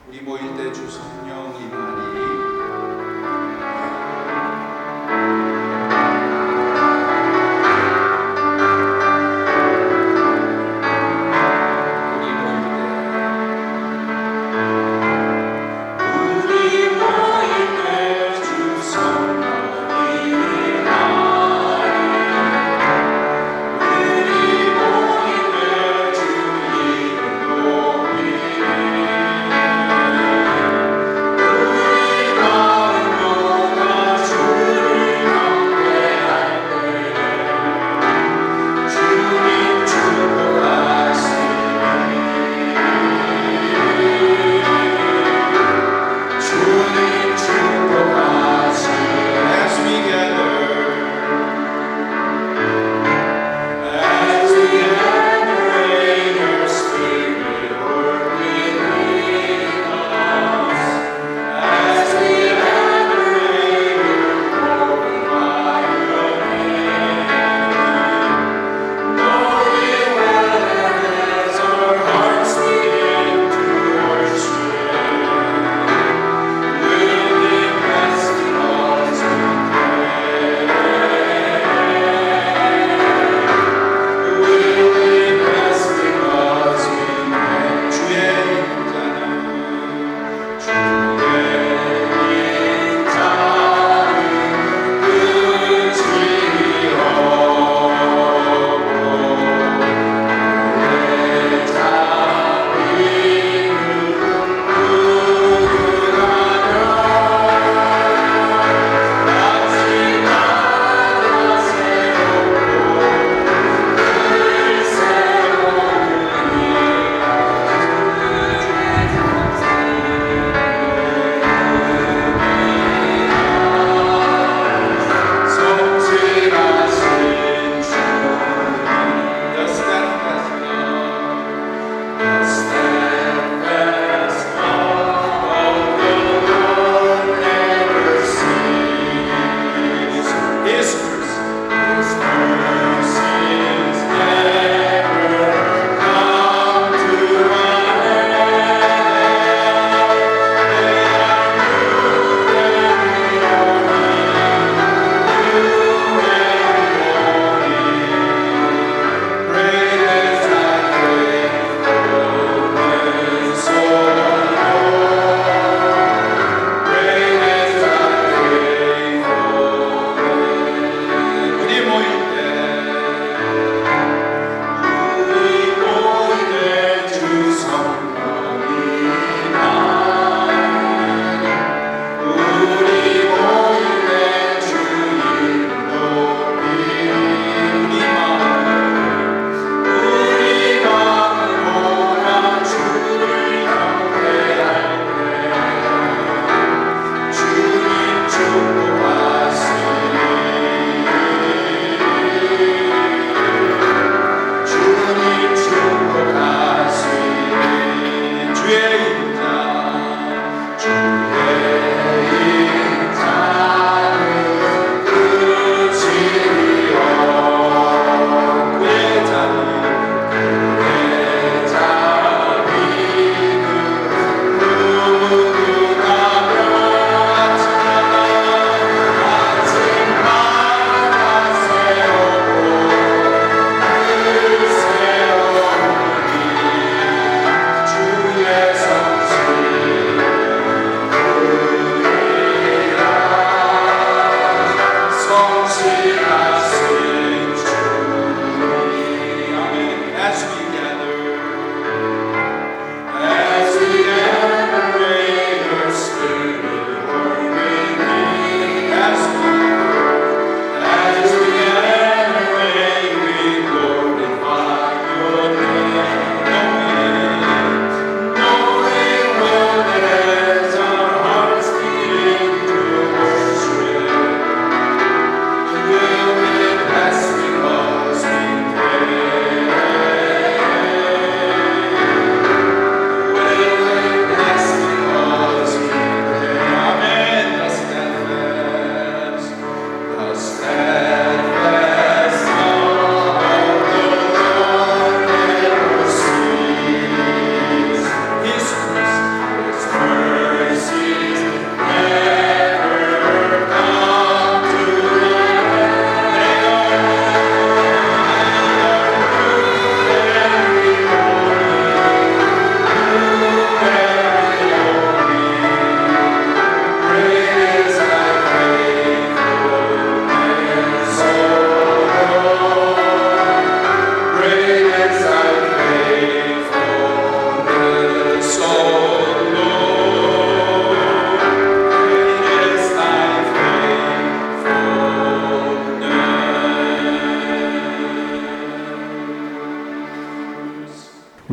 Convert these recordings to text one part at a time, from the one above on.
우리 모일 때 주 성령 임하니 우리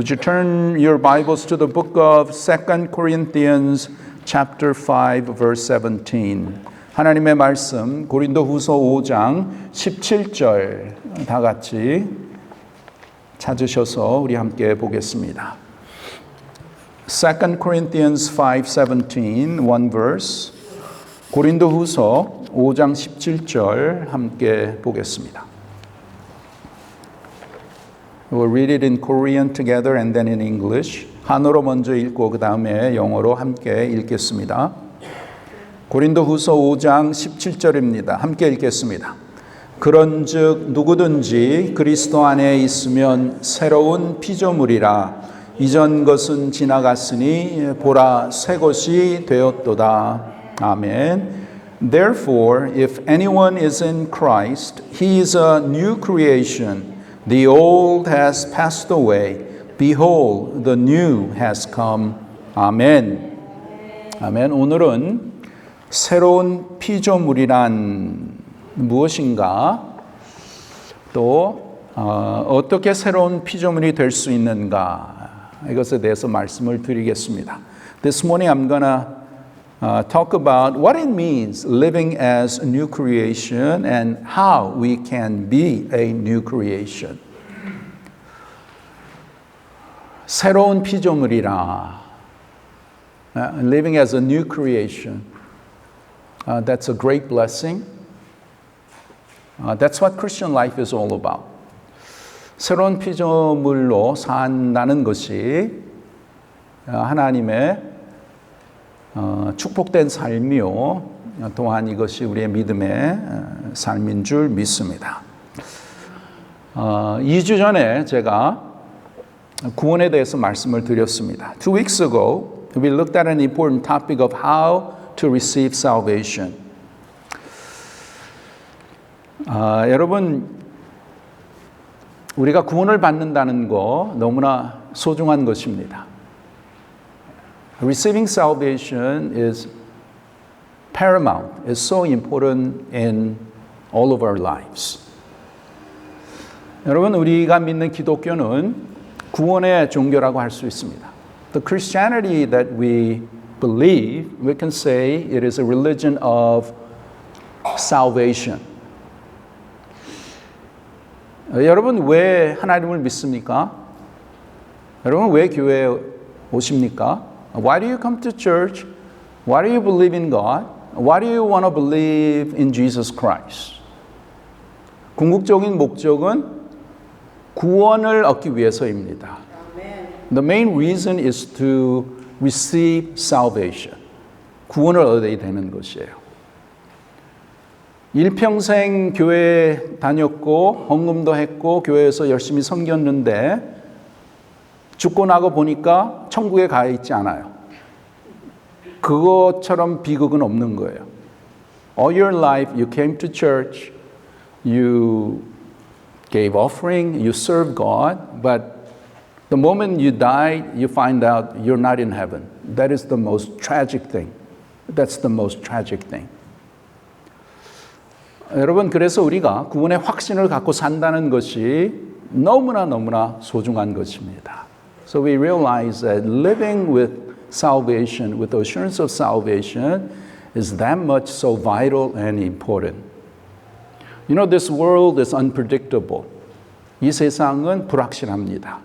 Would you turn your Bibles to the book of 2 Corinthians chapter 5 verse 17. 하나님의 말씀 고린도후서 5장 17절 다 같이 찾으셔서 우리 함께 보겠습니다. 2 Corinthians 5:17 one verse. 고린도후서 5장 17절 함께 보겠습니다. We'll read it in Korean together and then in English. 한어로 먼저 읽고 그 다음에 영어로 함께 읽겠습니다. 고린도후서 5장 17절입니다. 함께 읽겠습니다. 그런즉 누구든지 그리스도 안에 있으면 새로운 피조물이라 이전 것은 지나갔으니 보라 새 것이 되었도다. 아멘. Therefore, if anyone is in Christ, he is a new creation. The old has passed away. Behold, the new has come. 아멘. 아멘. 오늘은 새로운 피조물이란 무엇인가? 또 어떻게 새로운 피조물이 될 수 있는가? 이것에 대해서 말씀을 드리겠습니다. This morning I'm gonna talk about what it means living as a new creation and how we can be a new creation. 새로운 피조물이라 living as a new creation. That's a great blessing. That's what Christian life is all about. 새로운 피조물로 산다는 것이 하나님의 축복된 삶이요. 또한 이것이 우리의 믿음의 삶인 줄 믿습니다. 2주 전에 제가 구원에 대해서 말씀을 드렸습니다. 2 weeks ago, we looked at an important topic of how to receive salvation. 여러분, 우리가 구원을 받는다는 거 너무나 소중한 것입니다. Receiving salvation is paramount. It's so important in all of our lives. 여러분, 우리가 믿는 기독교는 구원의 종교라고 할 수 있습니다. The Christianity that we believe, we can say it is a religion of salvation. 여러분, 왜 하나님을 믿습니까? 여러분, 왜 교회에 오십니까? Why do you come to church? Why do you believe in God? Why do you want to believe in Jesus Christ? 궁극적인 목적은 구원을 얻기 위해서입니다. The main reason is to receive salvation. 구원을 얻어야 되는 것이에요. 일평생 교회에 다녔고 헌금도 했고 교회에서 열심히 섬겼는데 죽고 나고 보니까 천국에 가 있지 않아요. 그것처럼 비극은 없는 거예요. All your life you came to church, you gave offering, you served God, but the moment you die, you find out you're not in heaven. That is the most tragic thing. That's the most tragic thing. 여러분, 그래서 우리가 구원의 확신을 갖고 산다는 것이 너무나 소중한 것입니다. So we realize that living with salvation, with the assurance of salvation, is that much so vital and important. You know, this world is unpredictable. 이 세상은 불확실합니다.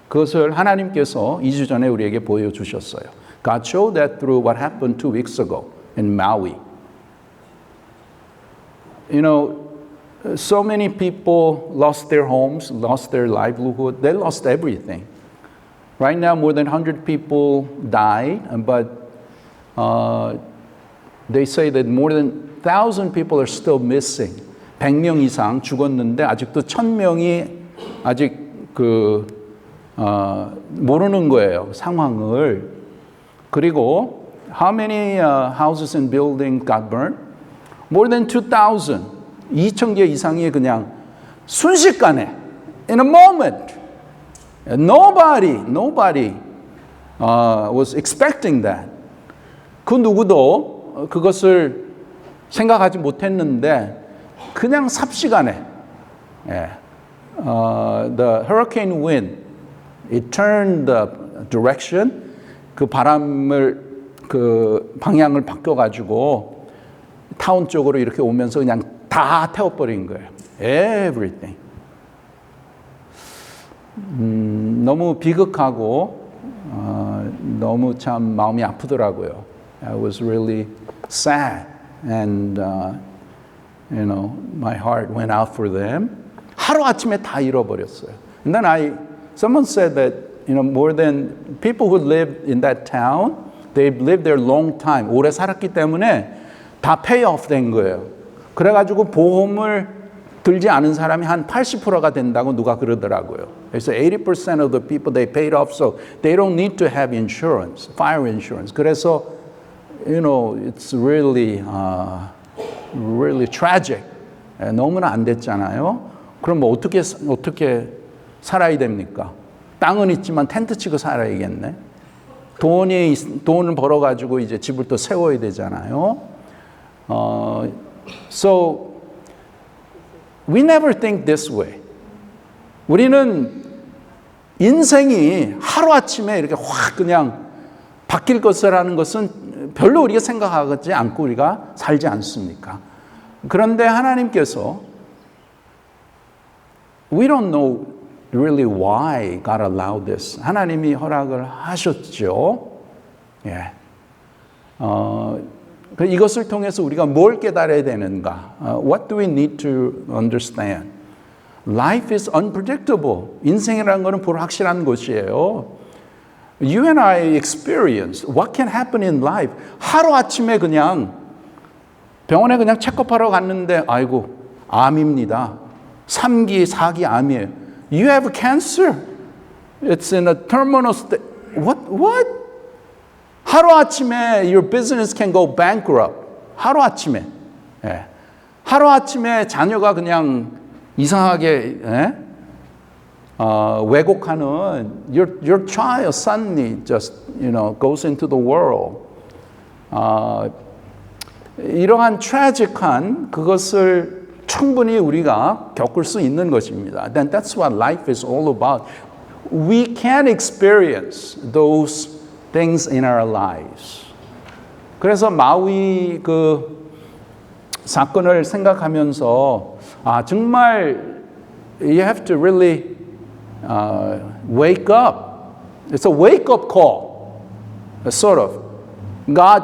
그것을 하나님께서 2주 전에 우리에게 보여주셨어요. God showed that through what happened 2 weeks ago in Maui. You know, so many people lost their homes, lost their livelihood, they lost everything. Right now, more than 100 people died, but they say that more than 1,000 people are still missing. 100명 이상 죽었는데 아직도 1,000명이 아직 모르는 거예요, 상황을. 그리고 how many houses and buildings got burned? More than 2,000. 2,000개 이상이 그냥 순식간에, in a moment. Nobody was expecting that. 그 누구도 그것을 생각하지 못했는데 그냥 삽시간에 the hurricane wind it turned the direction. 그 방향을 바뀌어가지고 타운 쪽으로 이렇게 오면서 그냥 다 태워버린 거예요. Everything. 너무 비극하고 너무 참 마음이 아프더라고요. I was really sad, and my heart went out for them. 하루 아침에 다 잃어버렸어요. And then someone said that more than people who lived in that town, they've lived there a long time. 오래 살았기 때문에 다 pay off 된 거예요. 그래가지고 보험을 들지 않은 사람이 한 80%가 된다고 누가 그러더라고요. 그래서 80% of the people they paid off, so they don't need to have insurance, fire insurance. 그래서 it's really tragic. 너무나 안 됐잖아요. 그럼 뭐 어떻게 살아야 됩니까? 땅은 있지만 텐트 치고 살아야겠네. 돈을 벌어가지고 이제 집을 또 세워야 되잖아요. So we never think this way. 우리는 인생이 하루아침에 이렇게 확 그냥 바뀔 것이라는 것은 별로 우리가 생각하지 않고 우리가 살지 않습니까? 그런데 하나님께서 we don't know really why God allowed this. 하나님이 허락을 하셨죠. 예. 이것을 통해서 우리가 뭘 깨달아야 되는가? What do we need to understand? Life is unpredictable. 인생이라는 것은 불확실한 것이에요. You and I experience what can happen in life. 하루아침에 그냥 병원에 그냥 체크업하러 갔는데 아이고 암입니다. 3기, 4기 암이에요. You have cancer. It's in a terminal state. What? 하루아침에 your business can go bankrupt. 하루아침에. 예. 하루아침에 자녀가 그냥 이상하게 왜곡하는 your child suddenly just goes into the world. 이러한 트래직한 그것을 충분히 우리가 겪을 수 있는 것입니다. Then that's what life is all about. We can experience those things in our lives. 그래서 마위 그 사건을 생각하면서 정말 you have to really wake up. It's a wake-up call, sort of. God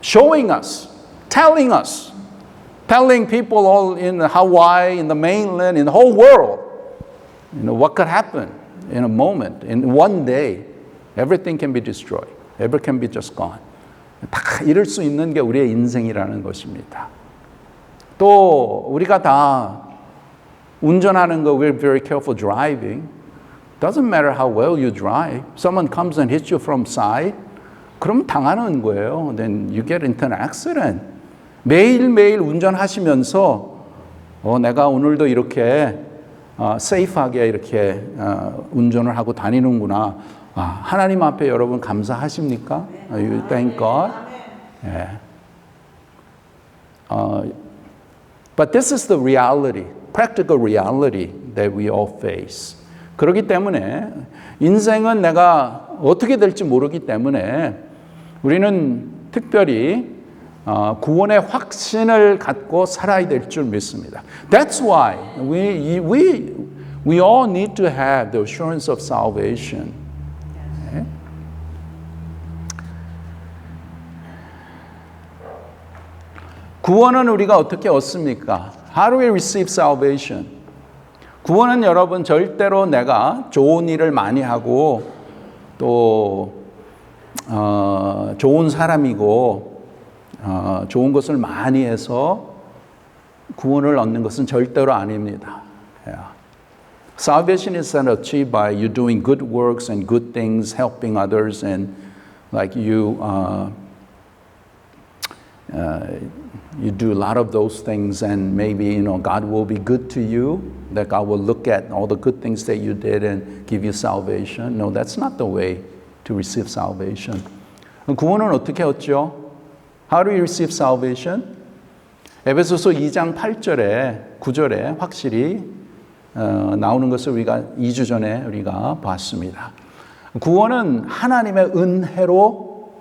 showing us, telling people all in Hawaii, in the mainland, in the whole world, what could happen in a moment, in one day. Everything can be destroyed. Everything can be just gone. 다 이럴 수 있는 게 우리의 인생이라는 것입니다. 또 우리가 다 운전하는 거, we're very careful driving. Doesn't matter how well you drive. Someone comes and hits you from side. 그럼 당하는 거예요. Then you get into an accident. 매일매일 운전하시면서 내가 오늘도 이렇게 세이프하게 이렇게 운전을 하고 다니는구나. 하나님 앞에 여러분 감사하십니까? You thank God. Yeah. But this is the reality, practical reality that we all face. 그렇기 때문에 인생은 내가 어떻게 될지 모르기 때문에 우리는 특별히 구원의 확신을 갖고 살아야 될 줄 믿습니다. That's why we all need to have the assurance of salvation. 네? 구원은 우리가 어떻게 얻습니까? How do we receive salvation? 구원은 여러분 절대로 내가 좋은 일을 많이 하고 또 좋은 사람이고 좋은 것을 많이 해서 구원을 얻는 것은 절대로 아닙니다. Yeah. Salvation is not achieved by you doing good works and good things, helping others, and like you do a lot of those things, and maybe God will be good to you. That God will look at all the good things that you did and give you salvation. No, that's not the way to receive salvation. 구원은 어떻게 얻죠? How do we receive salvation? 에베소서 2장 8절에 9절에 확실히 나오는 것을 우리가 2주 전에 우리가 봤습니다. 구원은 하나님의 은혜로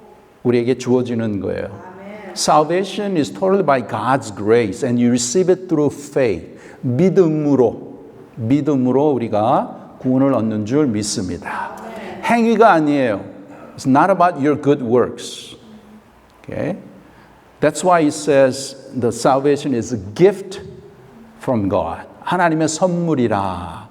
우리에게 주어지는 거예요. Salvation is totally by God's grace and you receive it through faith. 믿음으로 우리가 구원을 얻는 줄 믿습니다. 행위가 아니에요. It's not about your good works. Okay? That's why it says the salvation is a gift from God. 하나님의 선물이라.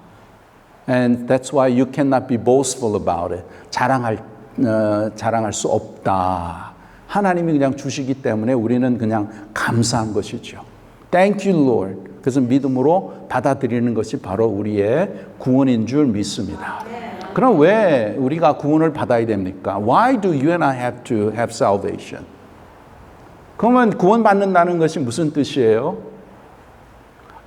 And that's why you cannot be boastful about it. 자랑할 수 없다. 하나님이 그냥 주시기 때문에 우리는 그냥 감사한 것이죠. Thank you, Lord. 그래서 믿음으로 받아들이는 것이 바로 우리의 구원인 줄 믿습니다. 그럼 왜 우리가 구원을 받아야 됩니까? Why do you and I have to have salvation? 그러면 구원받는다는 것이 무슨 뜻이에요?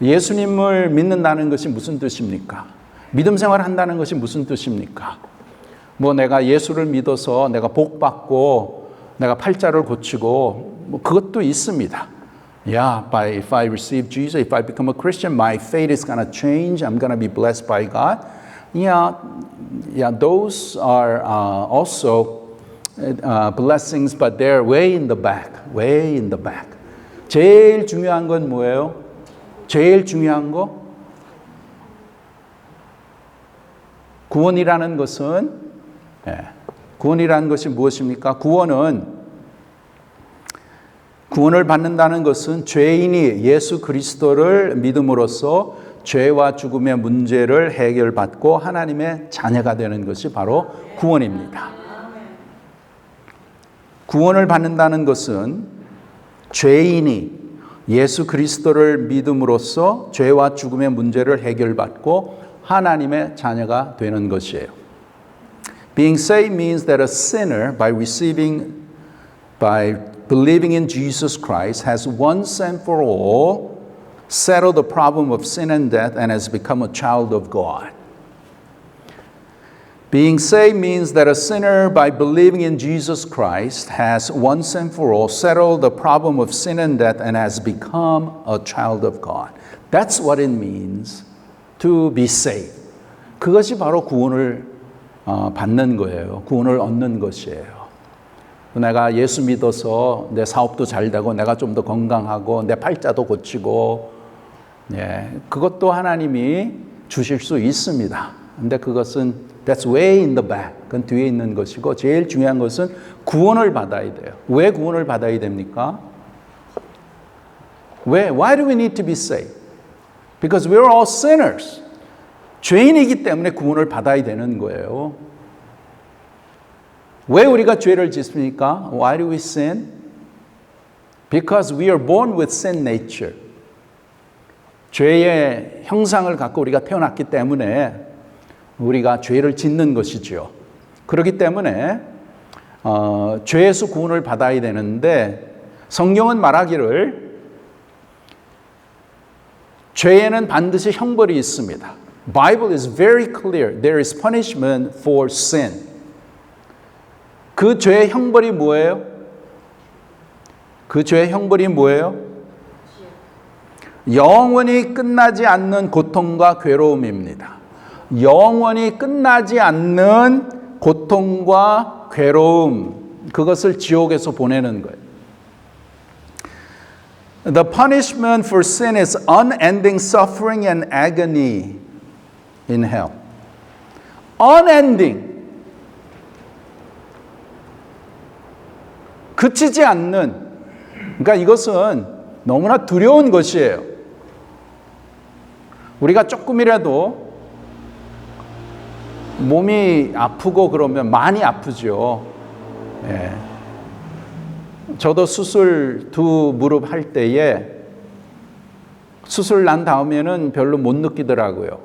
예수님을 믿는다는 것이 무슨 뜻입니까? 믿음 생활을 한다는 것이 무슨 뜻입니까? 뭐 내가 예수를 믿어서 내가 복 받고 내가 팔자를 고치고 뭐 그것도 있습니다. Yeah, if I receive Jesus, if I become a Christian, my fate is going to change. I'm going to be blessed by God. Yeah, those are also blessings, but they're way in the back, way in the back. 제일 중요한 건 뭐예요? 제일 중요한 거? 구원이라는 것은 구원이라는 것이 무엇입니까? 구원을 받는다는 것은 죄인이 예수 그리스도를 믿음으로써 죄와 죽음의 문제를 해결받고 하나님의 자녀가 되는 것이 바로 구원입니다. 구원을 받는다는 것은 죄인이 예수 그리스도를 믿음으로써 죄와 죽음의 문제를 해결받고 하나님의 자녀가 되는 것이에요. Being saved means that a sinner, by believing in Jesus Christ, has once and for all settled the problem of sin and death and has become a child of God. Being saved means that a sinner, by believing in Jesus Christ, has once and for all settled the problem of sin and death and has become a child of God. That's what it means to be saved. 그것이 바로 구원을 받는 거예요. 구원을 얻는 것이에요. 내가 예수 믿어서 내 사업도 잘 되고 내가 좀 더 건강하고 내 팔자도 고치고 그것도 하나님이 주실 수 있습니다. 근데 그것은 that's way in the back. 그건 뒤에 있는 것이고 제일 중요한 것은 구원을 받아야 돼요. 왜 구원을 받아야 됩니까? Why do we need to be saved? Because we're all sinners. 죄인이기 때문에 구원을 받아야 되는 거예요. 왜 우리가 죄를 짓습니까? Why do we sin? Because we are born with sin nature. 죄의 형상을 갖고 우리가 태어났기 때문에 우리가 죄를 짓는 것이죠. 그렇기 때문에 죄에서 구원을 받아야 되는데 성경은 말하기를 죄에는 반드시 형벌이 있습니다. Bible is very clear. There is punishment for sin. 그 죄의 형벌이 뭐예요? 그 죄의 형벌이 뭐예요? 영원히 끝나지 않는 고통과 괴로움입니다. 영원히 끝나지 않는 고통과 괴로움, 그것을 지옥에서 보내는 거예요. The punishment for sin is unending suffering and agony in hell. Unending. 그치지 않는, 그러니까 이것은 너무나 두려운 것이에요. 우리가 조금이라도 몸이 아프고 그러면 많이 아프죠. 저도 수술 두 무릎 할 때에 수술 난 다음에는 별로 못 느끼더라고요.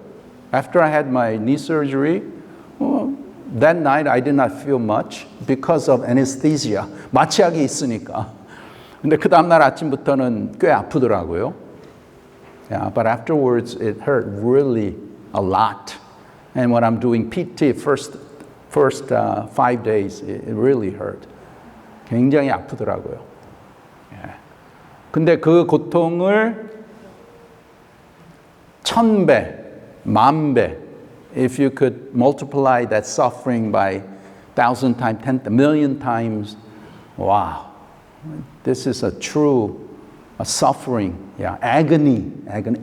After I had my knee surgery, that night I did not feel much because of anesthesia. 마취약이 있으니까. 근데 그 다음날 아침부터는 꽤 아프더라고요. Yeah, but afterwards it hurt really a lot. And when I'm doing PT first 5 days, it really hurt. 굉장히 아프더라고요. 근데 그 고통을 1000배, 10,000배. If you could multiply that suffering by 1,000 times, 10 million times, wow. This is a true suffering, agony,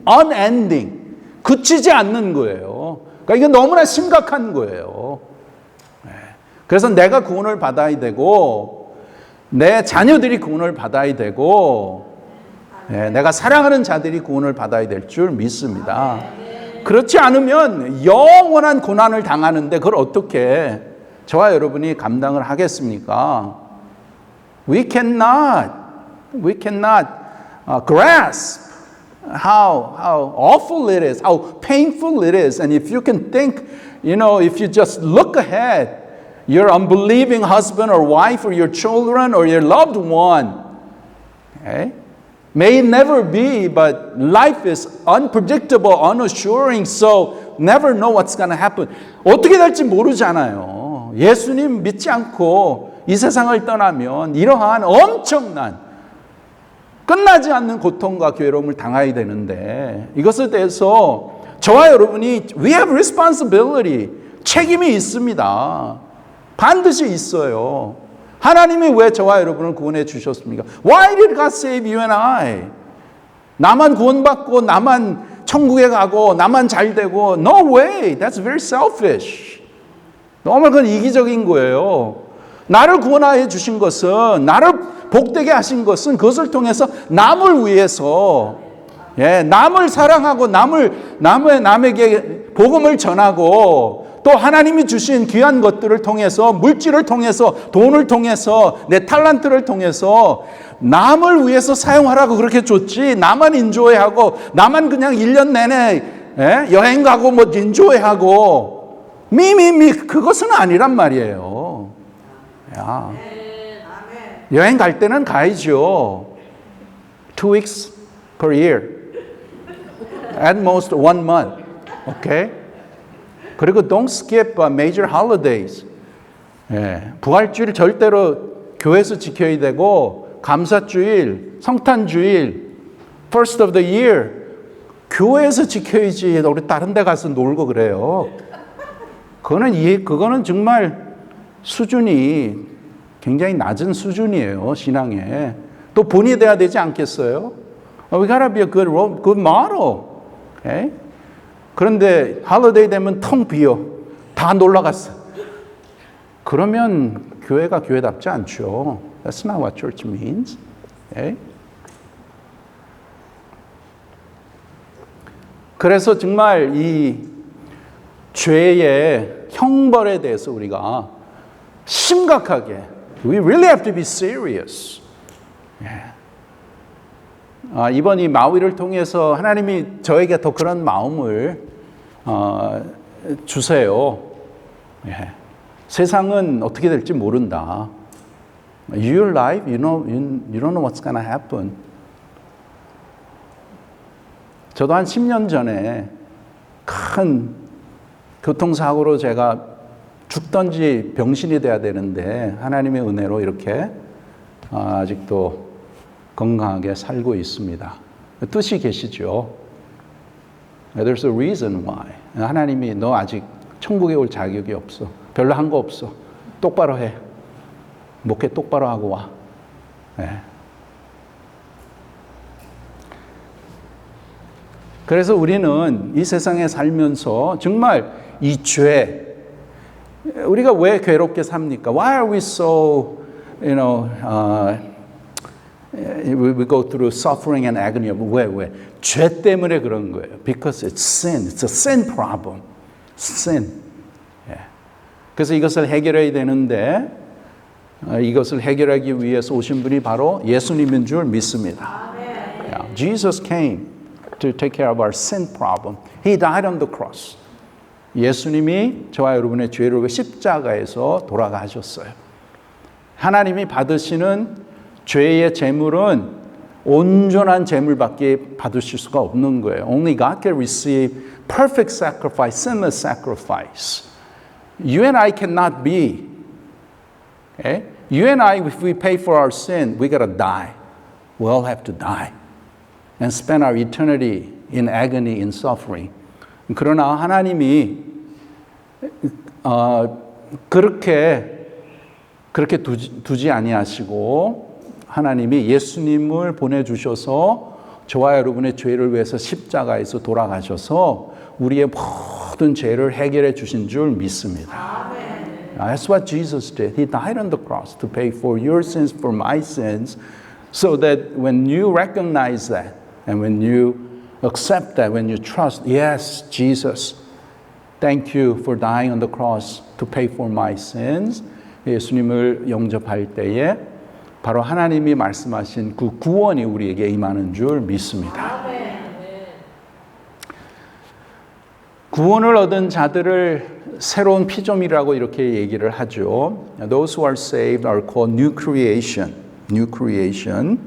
unending. 그치지 않는 거예요. 그러니까 이게 너무나 심각한 거예요. 그래서 내가 구원을 받아야 되고, 내 자녀들이 구원을 받아야 되고, 내가 사랑하는 자들이 구원을 받아야 될 줄 믿습니다. 그렇지 않으면 영원한 고난을 당하는데 그걸 어떻게 저와 여러분이 감당을 하겠습니까? We cannot grasp how awful it is, how painful it is. And if you can think, if you just look ahead, your unbelieving husband or wife or your children or your loved one, okay? May it never be, but life is unpredictable, unassuring, so never know what's going to happen. 어떻게 될지 모르잖아요. 예수님 믿지 않고 이 세상을 떠나면 이러한 엄청난 끝나지 않는 고통과 괴로움을 당해야 되는데 이것에 대해서 저와 여러분이 we have responsibility, 책임이 있습니다. 반드시 있어요. 하나님이 왜 저와 여러분을 구원해 주셨습니까? Why did God save you and I? 나만 구원받고 나만 천국에 가고 나만 잘 되고 No way! That's very selfish. 너무 그건 이기적인 거예요. 나를 구원하여 주신 것은 나를 복되게 하신 것은 그것을 통해서 남을 위해서 남을 사랑하고 남에게 복음을 전하고 또 하나님이 주신 귀한 것들을 통해서 물질을 통해서 돈을 통해서 내 탤런트를 통해서 남을 위해서 사용하라고 그렇게 줬지 나만 인조해하고 나만 그냥 1년 내내 여행 가고 뭐 인조해하고 그것은 아니란 말이에요. 여행 갈 때는 가야죠. 2 weeks per year. At most 1 month. Okay? 그리고 don't skip major holidays. 부활주일 절대로 교회에서 지켜야 되고 감사주일, 성탄주일, first of the year 교회에서 지켜야지 우리 다른 데 가서 놀고 그래요. 그거는 정말 수준이 굉장히 낮은 수준이에요. 신앙에. 또 본이 돼야 되지 않겠어요? We gotta be a good model. Okay? 그런데 할리데이 되면 텅 비어. 다 놀러 갔어. 그러면 교회가 교회답지 않죠. That's not what church means. Okay? 그래서 정말 이 죄의 형벌에 대해서 우리가 심각하게 We really have to be serious. 이번 이 마위를 통해서 하나님이 저에게 더 그런 마음을 주세요. 세상은 어떻게 될지 모른다. Your life, you don't know what's going to happen. 저도 한 10년 전에 큰 교통사고로 제가 죽던지 병신이 돼야 되는데 하나님의 은혜로 이렇게 아직도 건강하게 살고 있습니다. 뜻이 계시죠. There's a reason why. 하나님이 너 아직 천국에 올 자격이 없어. 별로 한 거 없어. 똑바로 해. 목회 똑바로 하고 와. 그래서 우리는 이 세상에 살면서 정말 이 죄, 우리가 왜 괴롭게 삽니까? Why are we so, we go through suffering and agony. 왜? 죄 때문에 그런 거예요. Because it's sin. It's a sin problem. Sin. 그래서 이것을 해결해야 되는데 이것을 해결하기 위해서 오신 분이 바로 예수님인 줄 믿습니다. Jesus came to take care of our sin problem. He died on the cross. 예수님이 저와 여러분의 죄를 위해 십자가에서 돌아가셨어요. 하나님이 받으시는 죄의 제물은 온전한 제물밖에 받으실 수가 없는 거예요. Only God can receive perfect sacrifice, sinless sacrifice. You and I cannot be. Okay? You and I, if we pay for our sin, we gotta die. We all have to die and spend our eternity in agony, in suffering. 그러나 하나님이 그렇게 두지 아니하시고 하나님이 예수님을 보내주셔서 저와 여러분의 죄를 위해서 십자가에서 돌아가셔서 우리의 모든 죄를 해결해 주신 줄 믿습니다. That's what Jesus did. He died on the cross to pay for your sins, for my sins, so that when you recognize that and when you accept that, when you trust, yes, Jesus, thank you for dying on the cross to pay for my sins. 예수님을 영접할 때에 바로 하나님이 말씀하신 그 구원이 우리에게 임하는 줄 믿습니다. 구원을 얻은 자들을 새로운 피조물이라고 이렇게 얘기를 하죠. Those who are saved are called new creation. New creation.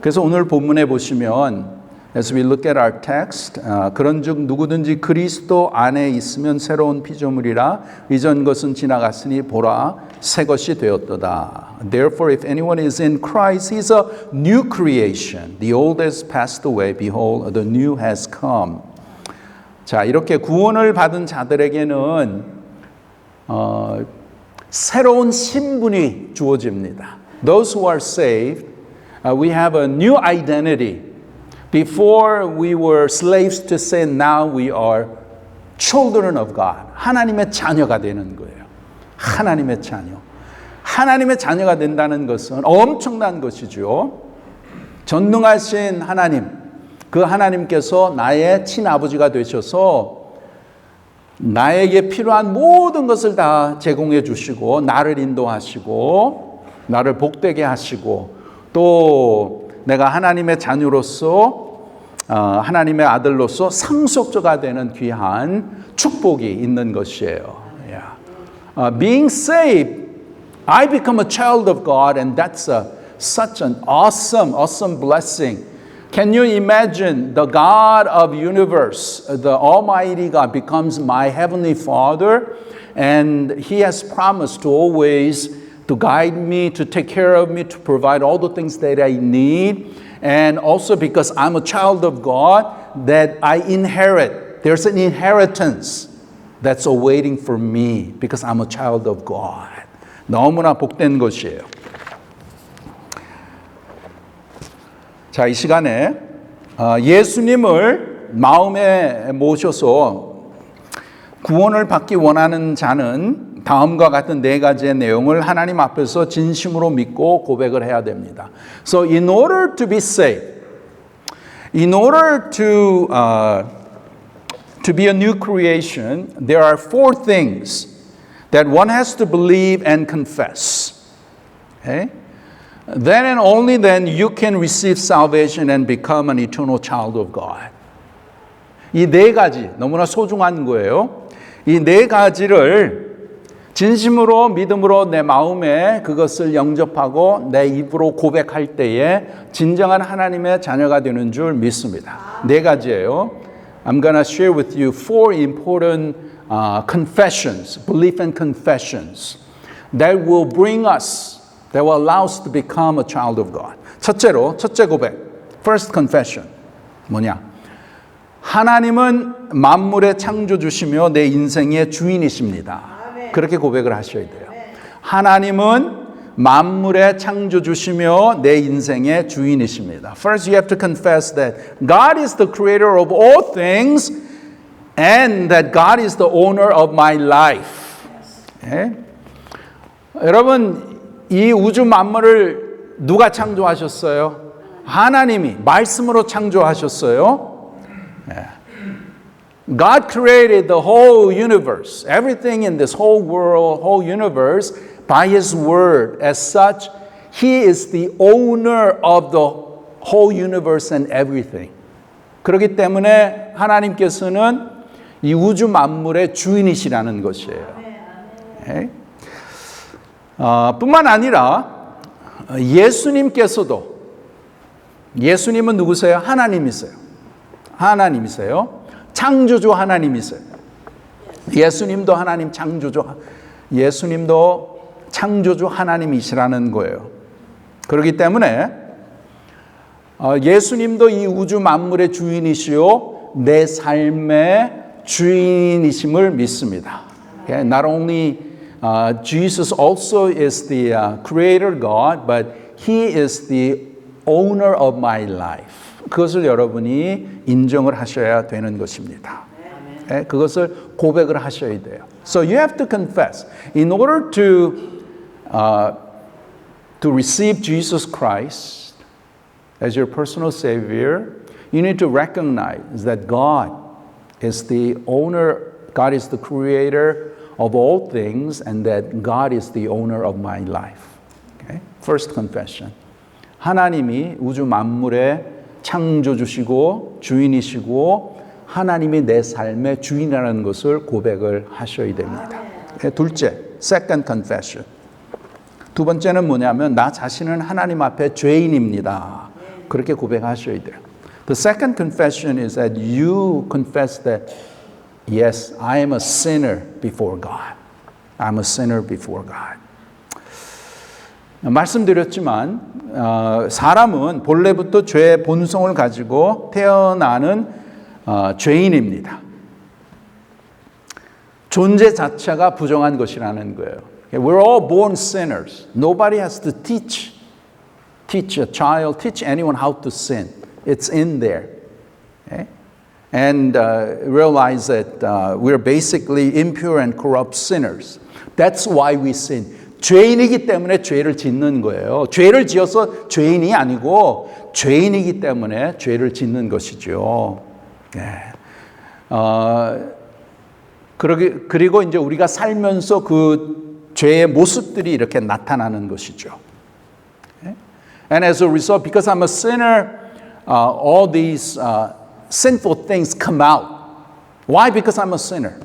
그래서 오늘 본문에 보시면 As we look at our text, 그런즉 누구든지 그리스도 안에 있으면 새로운 피조물이라 이전 것은 지나갔으니 보라 새 것이 되었도다. Therefore, if anyone is in Christ, he is a new creation. The old has passed away. Behold, the new has come. 자, 이렇게 구원을 받은 자들에게는 새로운 신분이 주어집니다. Those who are saved, we have a new identity. Before we were slaves to sin, now we are children of God. 하나님의 자녀가 되는 거예요. 하나님의 자녀. 하나님의 자녀가 된다는 것은 엄청난 것이죠. 전능하신 하나님, 그 하나님께서 나의 친아버지가 되셔서 나에게 필요한 모든 것을 다 제공해 주시고 나를 인도하시고 나를 복되게 하시고 또 내가 하나님의 자녀로서 하나님의 아들로서 상속자가 되는 귀한 축복이 있는 것이에요. Being saved, I become a child of God, and that's such an awesome blessing. Can you imagine the God of universe, the Almighty God becomes my heavenly Father, and He has promised to always to guide me, to take care of me, to provide all the things that I need. And also because I'm a child of God, that I inherit. There's an inheritance that's awaiting for me because I'm a child of God. 너무나 복된 것이에요. 자, 이 시간에 예수님을 마음에 모셔서 구원을 받기 원하는 자는 다음과 같은 네 가지의 내용을 하나님 앞에서 진심으로 믿고 고백을 해야 됩니다. So in order to be saved, in order to be a new creation, there are four things that one has to believe and confess. Okay? Then and only then you can receive salvation and become an eternal child of God. 이 네 가지 너무나 소중한 거예요. 이 네 가지를 진심으로 믿음으로 내 마음에 그것을 영접하고 내 입으로 고백할 때에 진정한 하나님의 자녀가 되는 줄 믿습니다. 네 가지예요. I'm gonna share with you four important confessions, belief and confessions that will bring us, that will allow us to become a child of God. 첫째 고백, first confession 뭐냐? 하나님은 만물의 창조주시며 내 인생의 주인이십니다. 그렇게 고백을 하셔야 돼요. 하나님은 만물의 창조주시며 내 인생의 주인이십니다. First you have to confess that God is the creator of all things and that God is the owner of my life. 네? 여러분, 이 우주 만물을 누가 창조하셨어요? 하나님이 말씀으로 창조하셨어요. 네. God created the whole universe, everything in this whole world, whole universe, by His word. As such, He is the owner of the whole universe and everything. 그렇기 때문에 하나님께서는 이 우주 만물의 주인이시라는 것이에요. Okay? 뿐만 아니라 예수님은 누구세요? 하나님이세요. 하나님이세요. 창조주 하나님이세요. 예수님도 창조주 하나님이시라는 거예요. 그렇기 때문에 예수님도 이 우주 만물의 주인이시요 내 삶의 주인이심을 믿습니다. Okay? Not only Jesus also is the creator God, but He is the owner of my life. 그것을 여러분이 인정을 하셔야 되는 것입니다. Okay? 그것을 고백을 하셔야 돼요. So you have to confess. In order to receive Jesus Christ as your personal Savior, you need to recognize that God is the owner, God is the creator of all things, and that God is the owner of my life. Okay? First confession. 하나님이 우주 만물의 창조주시고 주인이시고 하나님이 내 삶의 주인이라는 것을 고백을 하셔야 됩니다. 둘째, second confession. 두 번째는 뭐냐면 나 자신은 하나님 앞에 죄인입니다. 그렇게 고백하셔야 돼요. The second confession is that you confess that yes, I am a sinner before God. I'm a sinner before God. 말씀드렸지만 사람은 본래부터 죄의 본성을 가지고 태어나는 죄인입니다. 존재 자체가 부정한 것이라는 거예요. We're all born sinners. Nobody has to teach a child, teach anyone how to sin. It's in there. Okay? And realize that we're basically impure and corrupt sinners. That's why we sin. 죄인이기 때문에 죄를 짓는 거예요. 죄를 지어서 죄인이 아니고 죄인이기 때문에 죄를 짓는 것이죠. 네. 그리고 이제 우리가 살면서 그 죄의 모습들이 이렇게 나타나는 것이죠. Okay? And as a result, because I'm a sinner, all these sinful things come out. Why? Because I'm a sinner.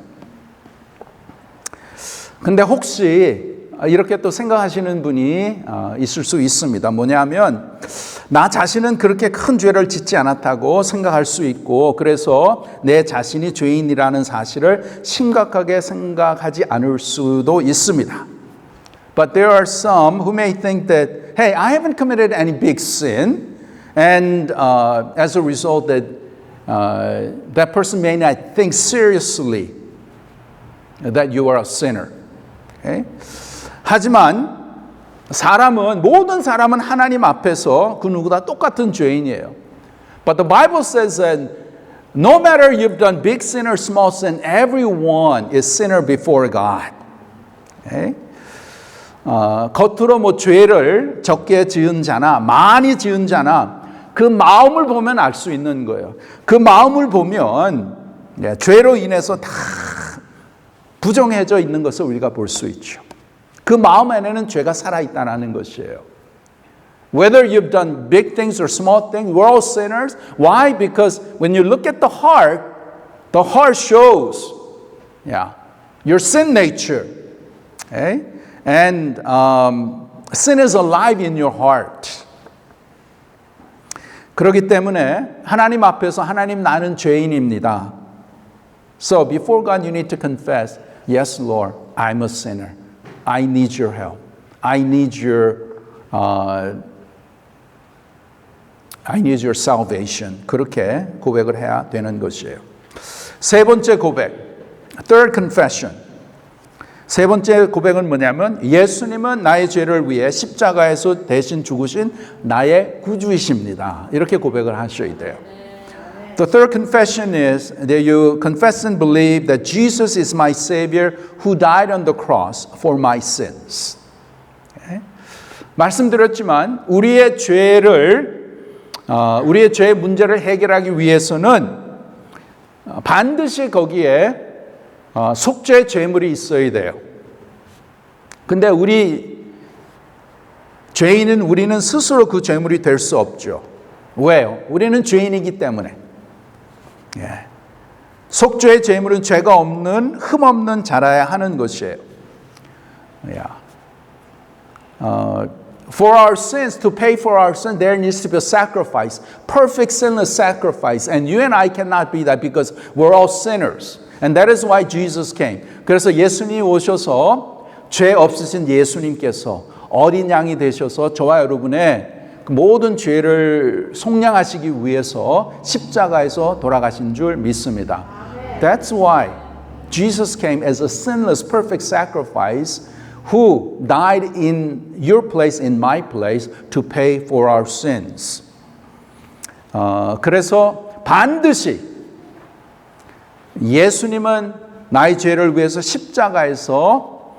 근데 혹시 이렇게 또 생각하시는 분이 있을 수 있습니다. 뭐냐면 나 자신은 그렇게 큰 죄를 짓지 않았다고 생각할 수 있고 그래서 내 자신이 죄인이라는 사실을 심각하게 생각하지 않을 수도 있습니다. But there are some who may think that, hey, I haven't committed any big sin, and as a result that that person may not think seriously that you are a sinner. Okay? 하지만 모든 사람은 하나님 앞에서 그 누구나 똑같은 죄인이에요. But the Bible says that no matter you've done big sin or small sin, everyone is sinner before God. Okay? 겉으로 뭐 죄를 적게 지은 자나 많이 지은 자나 그 마음을 보면 알 수 있는 거예요. 그 마음을 보면 죄로 인해서 다 부정해져 있는 것을 우리가 볼 수 있죠. 그 마음 안에는 죄가 살아있다는 것이에요. Whether you've done big things or small things, we're all sinners. Why? Because when you look at the heart shows your sin nature. Okay? And sin is alive in your heart. 그렇기 때문에 하나님 앞에서 하나님 나는 죄인입니다. So before God you need to confess, yes Lord, I'm a sinner. I need your help. I need your salvation. 그렇게 고백을 해야 되는 것이에요. 세 번째 고백, third confession. 세 번째 고백은 뭐냐면 예수님은 나의 죄를 위해 십자가에서 대신 죽으신 나의 구주이십니다. 이렇게 고백을 하셔야 돼요. The third confession is that you confess and believe that Jesus is my Savior who died on the cross for my sins. Okay? 말씀드렸지만 우리의 죄의 문제를 해결하기 위해서는 반드시 거기에 속죄 제물이 있어야 돼요. 근데 우리는 스스로 그 제물이 될 수 없죠. 왜요? 우리는 죄인이기 때문에. 속죄의 제물은 죄가 없는 흠 없는 자라야 하는 것이에요. For our sins, to pay for our sin, there needs to be a sacrifice, perfect sinless sacrifice. And you and I cannot be that because we're all sinners. And that is why Jesus came. 그래서 예수님이 오셔서 죄 없으신 예수님께서 어린 양이 되셔서 저와 여러분의 모든 죄를 속량하시기 위해서 십자가에서 돌아가신 줄 믿습니다. That's why Jesus came as a sinless, perfect sacrifice who died in your place, in my place, to pay for our sins. 그래서 반드시 예수님은 나의 죄를 위해서 십자가에서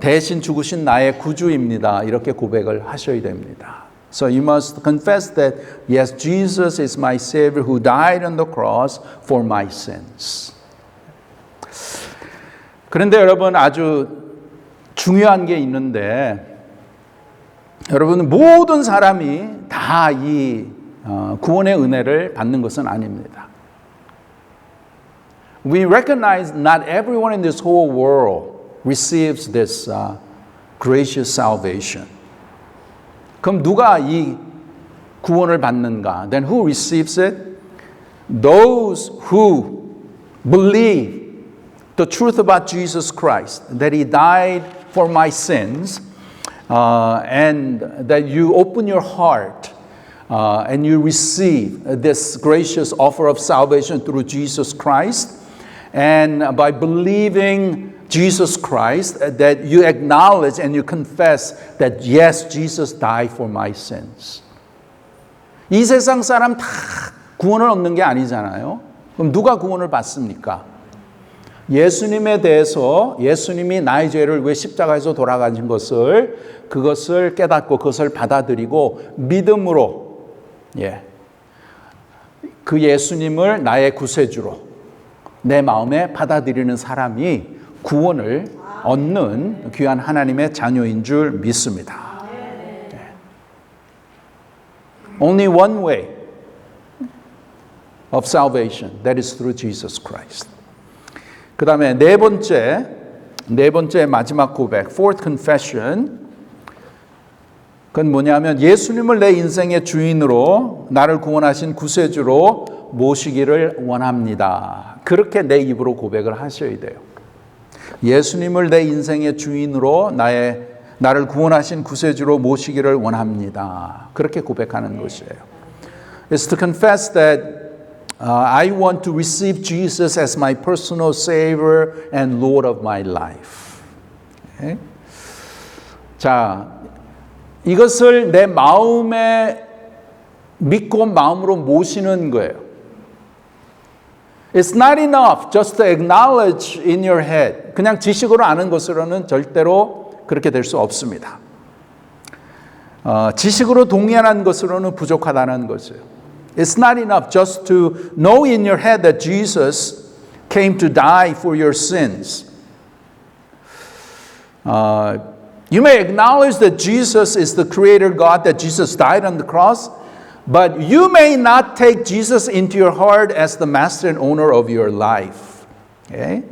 대신 죽으신 나의 구주입니다. 이렇게 고백을 하셔야 됩니다. So you must confess that, yes, Jesus is my Savior who died on the cross for my sins. 그런데 여러분 아주 중요한 게 있는데 여러분 모든 사람이 다 이 구원의 은혜를 받는 것은 아닙니다. We recognize not everyone in this whole world receives this gracious salvation. 그럼 누가 이 구원을 받는가? Then who receives it? Those who believe the truth about Jesus Christ, that He died for my sins, and that you open your heart and you receive this gracious offer of salvation through Jesus Christ, and by believing Jesus Christ, that you acknowledge and you confess that yes, Jesus died for my sins. 이 세상 사람 다 구원을 얻는 게 아니잖아요. 그럼 누가 구원을 받습니까? 예수님에 대해서 예수님이 나의 죄를 왜 십자가에서 돌아가신 것을 그것을 깨닫고 그것을 받아들이고 믿음으로 그 예수님을 나의 구세주로 내 마음에 받아들이는 사람이 구원을 얻는 귀한 하나님의 자녀인 줄 믿습니다. Only one way of salvation, that is through Jesus Christ. 그 다음에 네 번째 마지막 고백, fourth confession. 그건 뭐냐면 예수님을 내 인생의 주인으로 나를 구원하신 구세주로 모시기를 원합니다. 그렇게 내 입으로 고백을 하셔야 돼요. 예수님을 내 인생의 주인으로 나를 구원하신 구세주로 모시기를 원합니다. 그렇게 고백하는 것이에요. It's to confess that I want to receive Jesus as my personal Savior and Lord of my life. Okay? 자, 이것을 내 마음에 믿고 마음으로 모시는 거예요. It's not enough just to acknowledge in your head. 그냥 지식으로 아는 것으로는 절대로 그렇게 될 수 없습니다. 지식으로 동의하는 것으로는 부족하다는 것이에요. It's not enough just to know in your head that Jesus came to die for your sins. You may acknowledge that Jesus is the Creator God, that Jesus died on the cross, but you may not take Jesus into your heart as the master and owner of your life. Okay?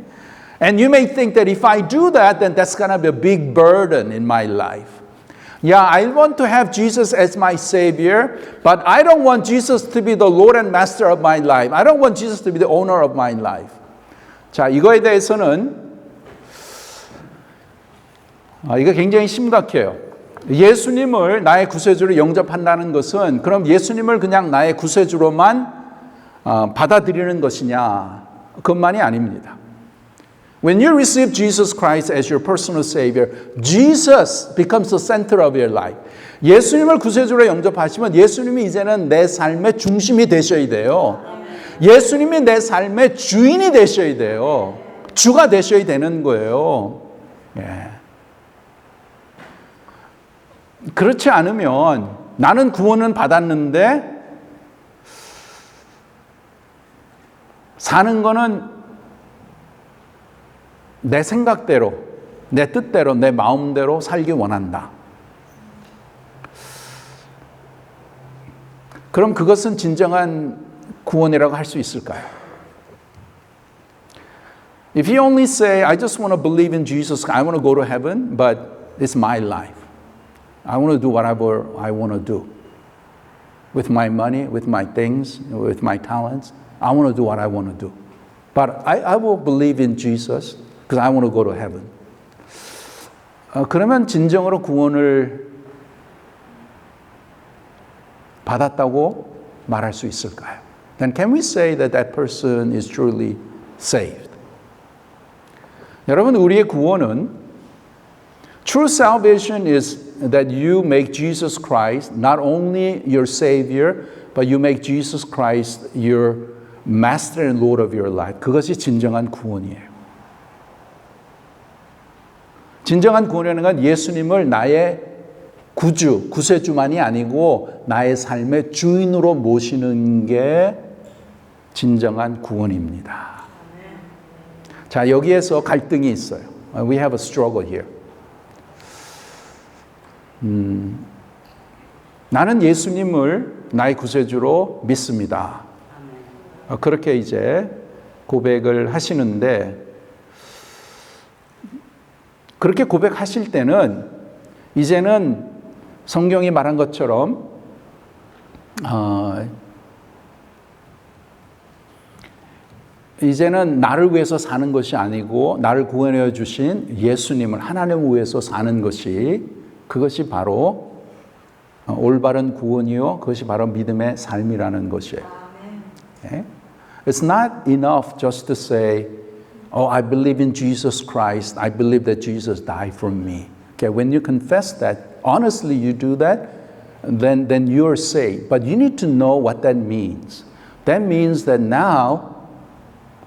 And you may think that if I do that, then that's going to be a big burden in my life. Yeah, I want to have Jesus as my Savior, but I don't want Jesus to be the Lord and Master of my life. I don't want Jesus to be the owner of my life. 자, 이거에 대해서는 이거 굉장히 심각해요. 예수님을 나의 구세주로 영접한다는 것은 그럼 예수님을 그냥 나의 구세주로만 받아들이는 것이냐? 그것만이 아닙니다. When you receive Jesus Christ as your personal Savior, Jesus becomes the center of your life. 예수님을 구세주로 영접하시면 예수님이 이제는 내 삶의 중심이 되셔야 돼요. 예수님이 내 삶의 주인이 되셔야 돼요. 주가 되셔야 되는 거예요. 그렇지 않으면 나는 구원은 받았는데 사는 거는 내 생각대로, 내 뜻대로, 내 마음대로 살기 원한다. 그럼 그것은 진정한 구원이라고 할 수 있을까요? If you only say, I just want to believe in Jesus, I want to go to heaven, but it's my life. I want to do whatever I want to do. With my money, with my things, with my talents, I want to do what I want to do. But I will believe in Jesus because I want to go to heaven. 그러면 진정으로 구원을 받았다고 말할 수 있을까요? then can we say that that person is truly saved? 여러분, 우리의 구원은 true salvation is that you make Jesus Christ not only your Savior, but you make Jesus Christ your Master and Lord of your life. 그것이 진정한 구원이에요. 진정한 구원이라는 건 예수님을 나의 구주, 구세주만이 아니고 나의 삶의 주인으로 모시는 게 진정한 구원입니다. 자, 여기에서 갈등이 있어요. We have a struggle here. 나는 예수님을 나의 구세주로 믿습니다. 그렇게 이제 고백을 하시는데, 그렇게 고백하실 때는 이제는 성경이 말한 것처럼 이제는 나를 위해서 사는 것이 아니고 나를 구원해 주신 예수님을 하나님을 위해서 사는 것이, 그것이 바로 올바른 구원이요, 그것이 바로 믿음의 삶이라는 것이에요. Okay? It's not enough just to say, oh, I believe in Jesus Christ. I believe that Jesus died for me. Okay, when you confess that, honestly you do that, then you're saved. But you need to know what that means. That means that now,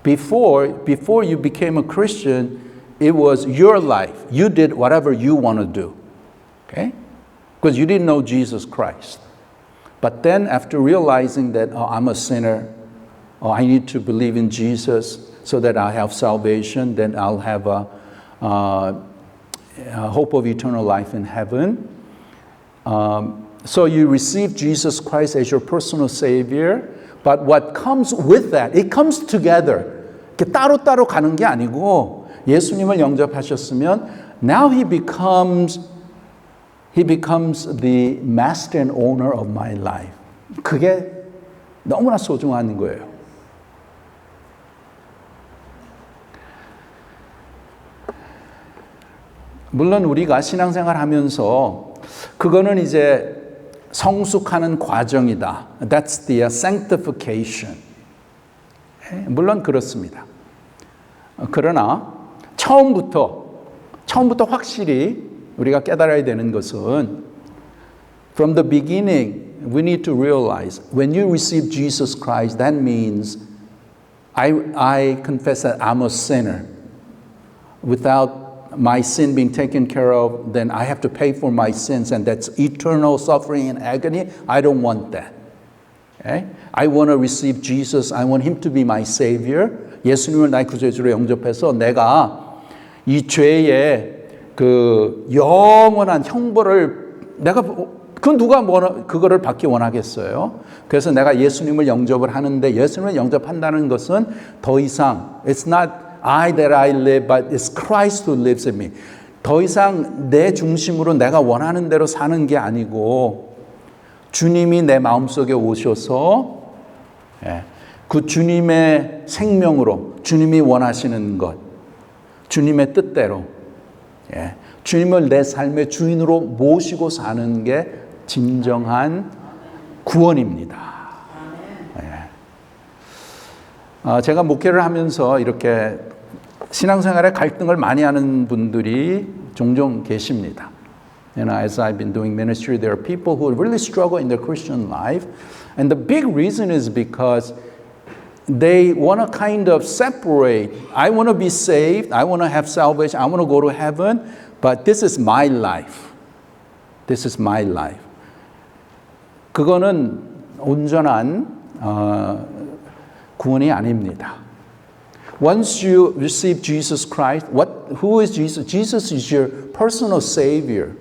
before you became a Christian, it was your life. You did whatever you want to do. Okay? Because you didn't know Jesus Christ. But then after realizing that, oh, I'm a sinner, oh, I need to believe in Jesus so that I have salvation, then I'll have a hope of eternal life in heaven. So you receive Jesus Christ as your personal Savior, but what comes with that, it comes together. 이렇게 따로따로 가는 게 아니고 예수님을 영접하셨으면 now He becomes the master and owner of my life. 그게 너무나 소중한 거예요. 물론 우리가 신앙생활 하면서 그거는 이제 성숙하는 과정이다. That's the sanctification. 물론 그렇습니다. 그러나 처음부터 확실히 우리가 깨달아야 되는 것은 from the beginning we need to realize when you receive Jesus Christ, that means I confess that I'm a sinner. Without my sin being taken care of, then I have to pay for my sins, and that's eternal suffering and agony. I don't want that. Okay? I want to receive Jesus. I want Him to be my Savior. 예수님을 나의 구세주로 영접해서 내가 이 죄의 그 영원한 형벌을 누가 그거를 받기 원하겠어요? 그래서 내가 예수님을 영접을 하는데, 예수님을 영접한다는 것은 더 이상 it's not I that I live, but it's Christ who lives in me. 더 이상 내 중심으로 내가 원하는 대로 사는 게 아니고 주님이 내 마음속에 오셔서 그 주님의 생명으로 주님이 원하시는 것, 주님의 뜻대로 주님을 내 삶의 주인으로 모시고 사는 게 진정한 구원입니다. 제가 목회를 하면서 이렇게 신앙생활에 갈등을 많이 하는 분들이 종종 계십니다. As I've been doing ministry, there are people who really struggle in their Christian life. And the big reason is because they want to kind of separate. I want to be saved. I want to have salvation. I want to go to heaven. But this is my life. This is my life. 그거는 온전한 구원이 아닙니다. Once you receive Jesus Christ, who is Jesus? Jesus is your personal Savior.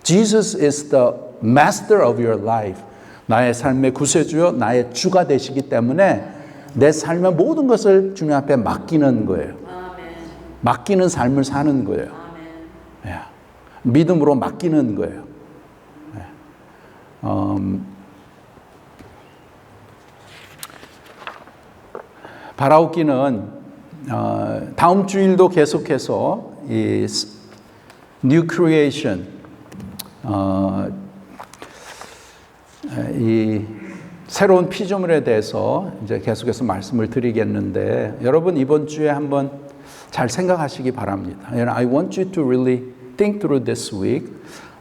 Jesus is the master of your life. 나의 삶의 구세주요, 나의 주가 되시기 때문에 내 삶의 모든 것을 주님 앞에 맡기는 거예요. 맡기는 삶을 사는 거예요. 믿음으로 맡기는 거예요. 바라옵기는 다음 주일도 계속해서 이 New Creation, 이 새로운 피조물에 대해서 이제 계속해서 말씀을 드리겠는데 여러분 이번 주에 한번 잘 생각하시기 바랍니다. And I want you to really think through this week.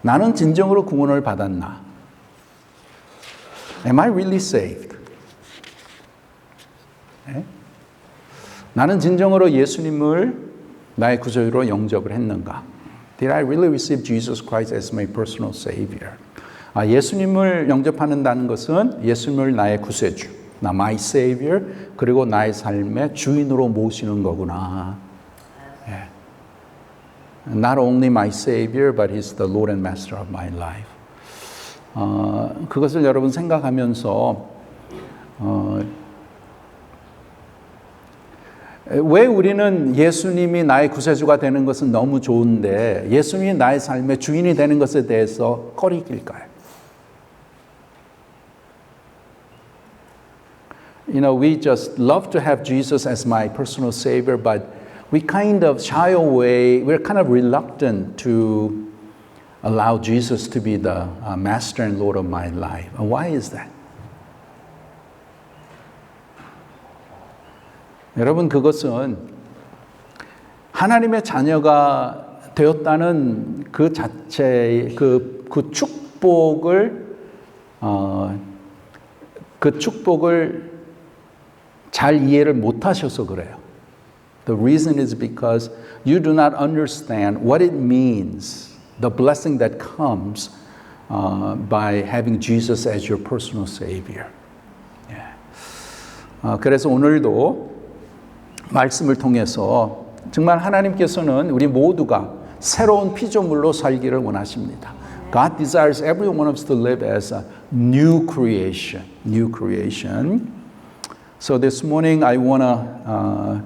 나는 진정으로 구원을 받았나? Am I really saved? 네? 나는 진정으로 예수님을 나의 구주로 영접을 했는가? Did I really receive Jesus Christ as my personal Savior? 예수님을 영접하는다는 것은 예수님을 나의 구세주, my Savior, 그리고 나의 삶의 주인으로 모시는 거구나. 예. Not only my Savior, but He's the Lord and Master of my life. 그것을 여러분 생각하면서 왜 우리는 예수님이 나의 구세주가 되는 것은 너무 좋은데 예수님이 나의 삶의 주인이 되는 것에 대해서 꺼리길까요? You know, we just love to have Jesus as my personal Savior, but we kind of shy away, we're kind of reluctant to allow Jesus to be the Master and Lord of my life. Why is that? 여러분, 그것은 하나님의 자녀가 되었다는 그 자체의 그 축복을 잘 이해를 못 하셔서 그래요. The reason is because you do not understand what it means, the blessing that comes by having Jesus as your personal Savior. 그래서 오늘도 말씀을 통해서 정말 하나님께서는 우리 모두가 새로운 피조물로 살기를 원하십니다. God desires every one of us to live as a new creation. New creation. So this morning I want to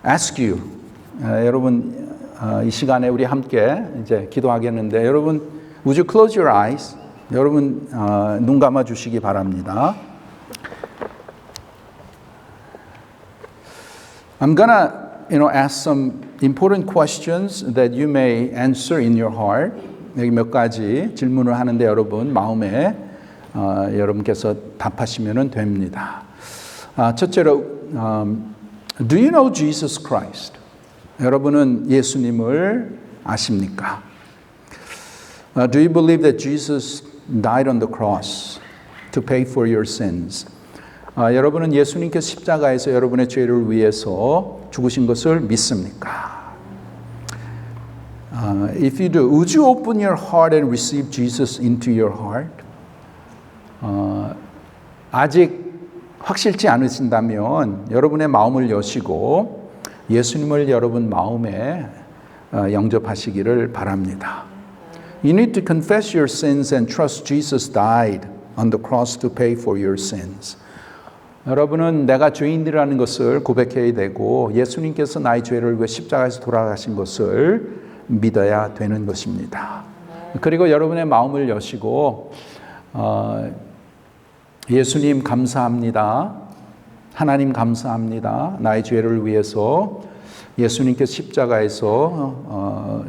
ask you, 여러분 이 시간에 우리 함께 이제 기도하겠는데 여러분 would you close your eyes? 여러분 눈 감아 주시기 바랍니다. I'm gonna, ask some important questions that you may answer in your heart. 여기 몇 가지 질문을 하는데 여러분 마음에 여러분께서 답하시면 됩니다. 첫째로, do you know Jesus Christ? 여러분은 예수님을 아십니까? Do you believe that Jesus died on the cross to pay for your sins? 여러분은 예수님께서 십자가에서 여러분의 죄를 위해서 죽으신 것을 믿습니까? If you do, would you open your heart and receive Jesus into your heart? 아직 확실치 않으신다면 여러분의 마음을 여시고 예수님을 여러분 마음에 영접하시기를 바랍니다. You need to confess your sins and trust Jesus died on the cross to pay for your sins. 여러분은 내가 죄인이라는 것을 고백해야 되고 예수님께서 나의 죄를 위해 십자가에서 돌아가신 것을 믿어야 되는 것입니다. 그리고 여러분의 마음을 여시고 예수님 감사합니다. 하나님 감사합니다. 나의 죄를 위해서 예수님께서 십자가에서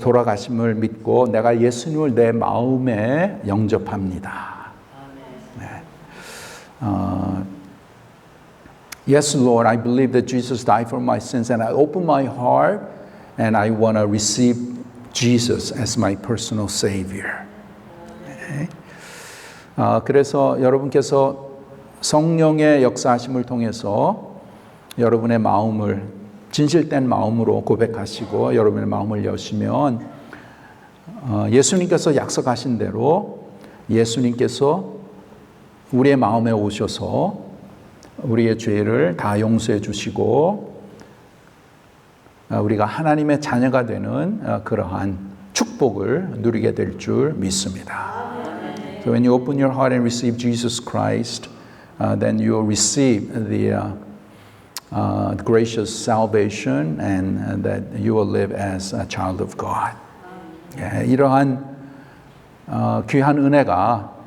돌아가심을 믿고 내가 예수님을 내 마음에 영접합니다. Yes, Lord, I believe that Jesus died for my sins and I open my heart and I want to receive Jesus as my personal Savior. Okay. 그래서 여러분께서 성령의 역사하심을 통해서 여러분의 마음을 진실된 마음으로 고백하시고 여러분의 마음을 여시면 예수님께서 약속하신 대로 예수님께서 우리의 마음에 오셔서 우리의 죄를 다 용서해 주시고 우리가 하나님의 자녀가 되는 그러한 축복을 누리게 될 줄 믿습니다. So when you open your heart and receive Jesus Christ, then you will receive the gracious salvation and that you will live as a child of God. 이러한 귀한 은혜가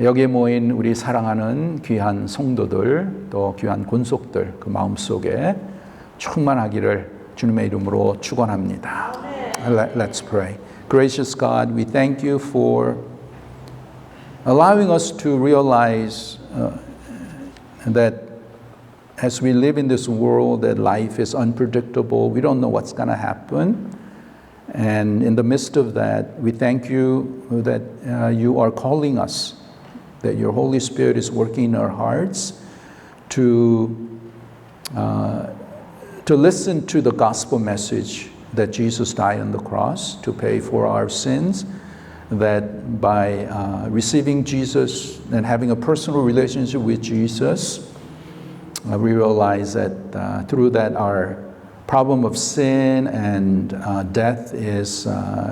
여기에 모인 우리 사랑하는 귀한 성도들 또 귀한 권속들 그 마음속에 충만하기를 주님의 이름으로 축원합니다. Let's pray. Gracious God, we thank you for allowing us to realize that as we live in this world, that life is unpredictable. We don't know what's going to happen. And in the midst of that, we thank you that you are calling us, that your Holy Spirit is working in our hearts to listen to the gospel message that Jesus died on the cross to pay for our sins, that by receiving Jesus and having a personal relationship with Jesus, we realize that through that our problem of sin and death is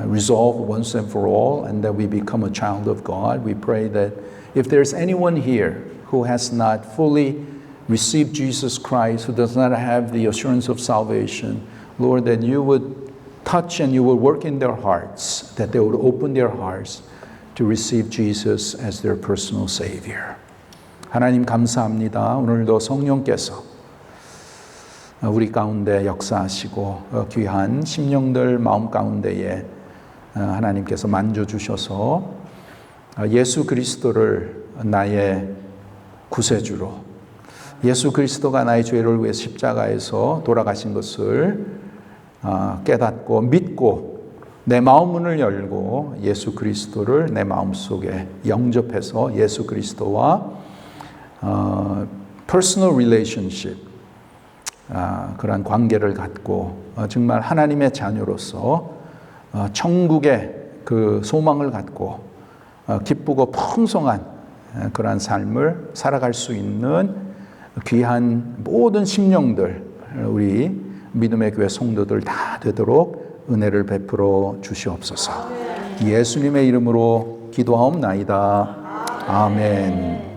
resolved once and for all, and that we become a child of God. We pray that if there's anyone here who has not fully received Jesus Christ, who does not have the assurance of salvation, Lord, that you would touch and you will work in their hearts, that they would open their hearts to receive Jesus as their personal Savior. 하나님 감사합니다. 오늘도 성령께서 우리 가운데 역사하시고 귀한 심령들 마음 가운데에 하나님께서 만져주셔서 예수 그리스도를 나의 구세주로, 예수 그리스도가 나의 죄를 위해 십자가에서 돌아가신 것을 깨닫고 믿고 내 마음 문을 열고 예수 그리스도를 내 마음속에 영접해서 예수 그리스도와 personal relationship, 그런 관계를 갖고 정말 하나님의 자녀로서 천국의 그 소망을 갖고 기쁘고 풍성한 그러한 삶을 살아갈 수 있는 귀한 모든 심령들, 우리 믿음의 교회 성도들 다 되도록 은혜를 베풀어 주시옵소서. 예수님의 이름으로 기도하옵나이다. 아멘.